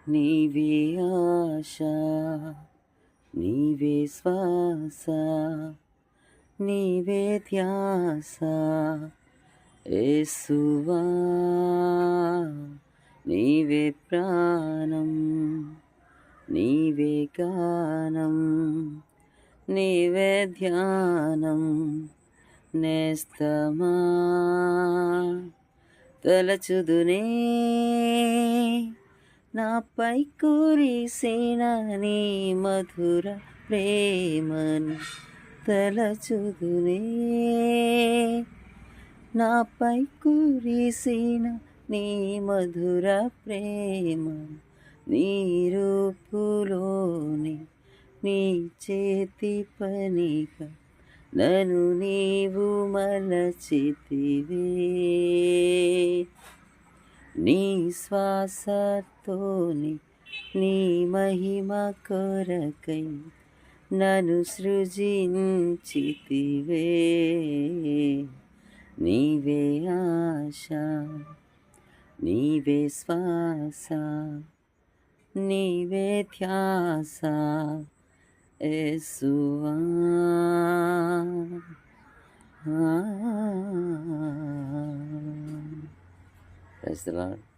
నీవే ఆశ, నీవే శ్వాస, నీవే ధ్యాస యేసువా, నీవే ప్రాణం, నీవే గానం, నీవే ధ్యానం నేస్తమా. తలచుదునే నాపై కురిసిన నీ మధుర ప్రేమను, తలచుదునే నాపై కురిసిన నీ మధుర ప్రేమను, నీ రూపులోని నీ చేతి పనిగా నన్ను నీవు మలచితివే. నీ శ్వాసతోని నీ మహిమ కొరకై నన్ను సృజించితివే. నీవే ఆశ, నీవే శ్వాస, నీవే ధ్యాస యేసువా. Praise the Lord.